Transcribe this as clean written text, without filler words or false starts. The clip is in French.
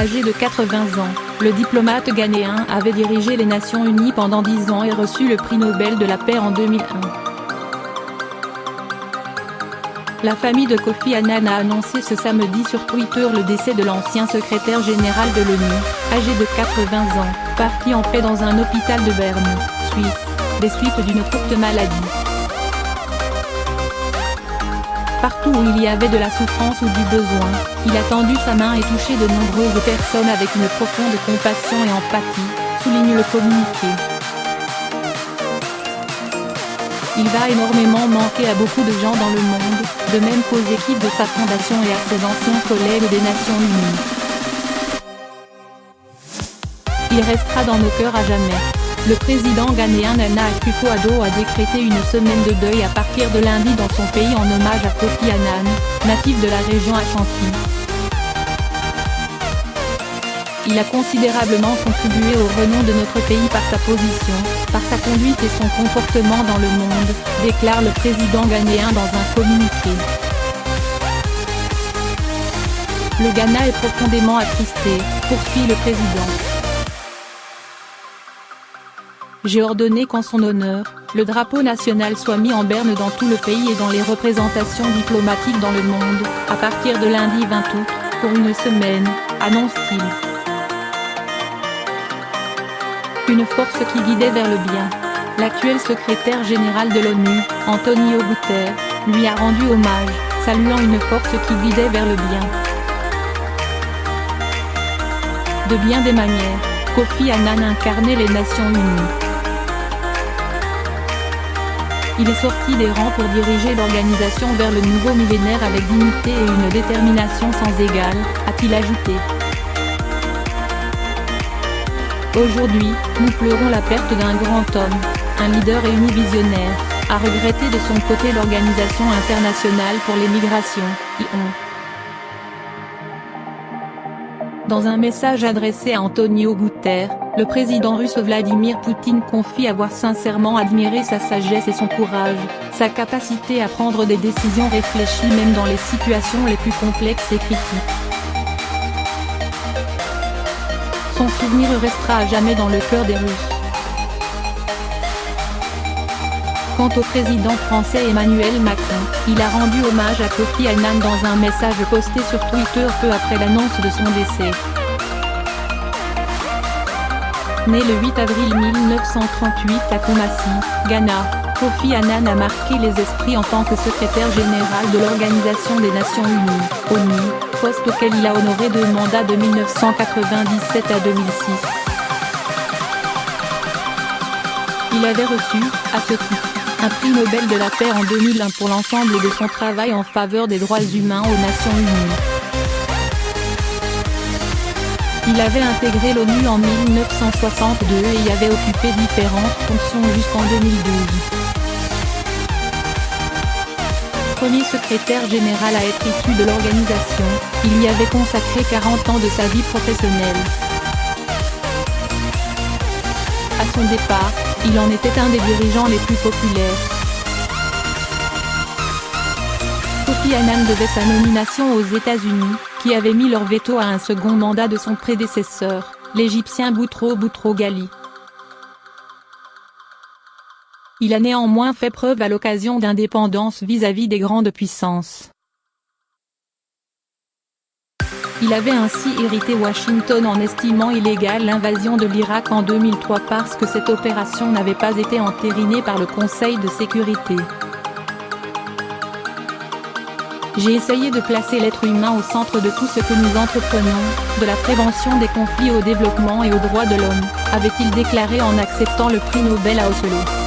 Âgé de 80 ans, le diplomate ghanéen avait dirigé les Nations Unies pendant 10 ans et reçu le prix Nobel de la paix en 2001. La famille de Kofi Annan a annoncé ce samedi sur Twitter le décès de l'ancien secrétaire général de l'ONU, âgé de 80 ans, parti en paix dans un hôpital de Berne, Suisse, des suites d'une courte maladie. Partout où il y avait de la souffrance ou du besoin, il a tendu sa main et touché de nombreuses personnes avec une profonde compassion et empathie, souligne le communiqué. Il va énormément manquer à beaucoup de gens dans le monde, de même qu'aux équipes de sa fondation et à ses anciens collègues des Nations Unies. Il restera dans nos cœurs à jamais. Le président ghanéen Nana Akufo-Addo a décrété une semaine de deuil à partir de lundi dans son pays en hommage à Kofi Annan, natif de la région Ashanti. Il a considérablement contribué au renom de notre pays par sa position, par sa conduite et son comportement dans le monde, déclare le président ghanéen dans un communiqué. Le Ghana est profondément attristé, poursuit le président. J'ai ordonné qu'en son honneur, le drapeau national soit mis en berne dans tout le pays et dans les représentations diplomatiques dans le monde, à partir de lundi 20 août, pour une semaine, annonce-t-il. Une force qui guidait vers le bien. L'actuel secrétaire général de l'ONU, Antonio Guterres, lui a rendu hommage, saluant une force qui guidait vers le bien. De bien des manières, Kofi Annan incarnait les Nations Unies. Il est sorti des rangs pour diriger l'organisation vers le nouveau millénaire avec dignité et une détermination sans égale, a-t-il ajouté. Aujourd'hui, nous pleurons la perte d'un grand homme, un leader et univisionnaire, a regretté de son côté l'Organisation internationale pour les migrations, IOM. Dans un message adressé à Antonio Guterres, le président russe Vladimir Poutine confie avoir sincèrement admiré sa sagesse et son courage, sa capacité à prendre des décisions réfléchies même dans les situations les plus complexes et critiques. Son souvenir restera à jamais dans le cœur des Russes. Quant au président français Emmanuel Macron, il a rendu hommage à Kofi Annan dans un message posté sur Twitter peu après l'annonce de son décès. Né le 8 avril 1938 à Kumasi, Ghana, Kofi Annan a marqué les esprits en tant que secrétaire général de l'Organisation des Nations Unies, ONU, poste auquel il a honoré 2 mandats de 1997 à 2006. Il avait reçu, à ce titre, un prix Nobel de la paix en 2001 pour l'ensemble de son travail en faveur des droits humains aux Nations Unies. Il avait intégré l'ONU en 1962 et y avait occupé différentes fonctions jusqu'en 2012. Premier secrétaire général à être issu de l'organisation, il y avait consacré 40 ans de sa vie professionnelle. À son départ, il en était un des dirigeants les plus populaires. Kofi Annan devait sa nomination aux États-Unis, qui avaient mis leur veto à un second mandat de son prédécesseur, l'Égyptien Boutros Boutros-Ghali. Il a néanmoins fait preuve à l'occasion d'indépendance vis-à-vis des grandes puissances. Il avait ainsi irrité Washington en estimant illégale l'invasion de l'Irak en 2003 parce que cette opération n'avait pas été entérinée par le Conseil de sécurité. J'ai essayé de placer l'être humain au centre de tout ce que nous entreprenons, de la prévention des conflits au développement et aux droits de l'homme, avait-il déclaré en acceptant le prix Nobel à Oslo.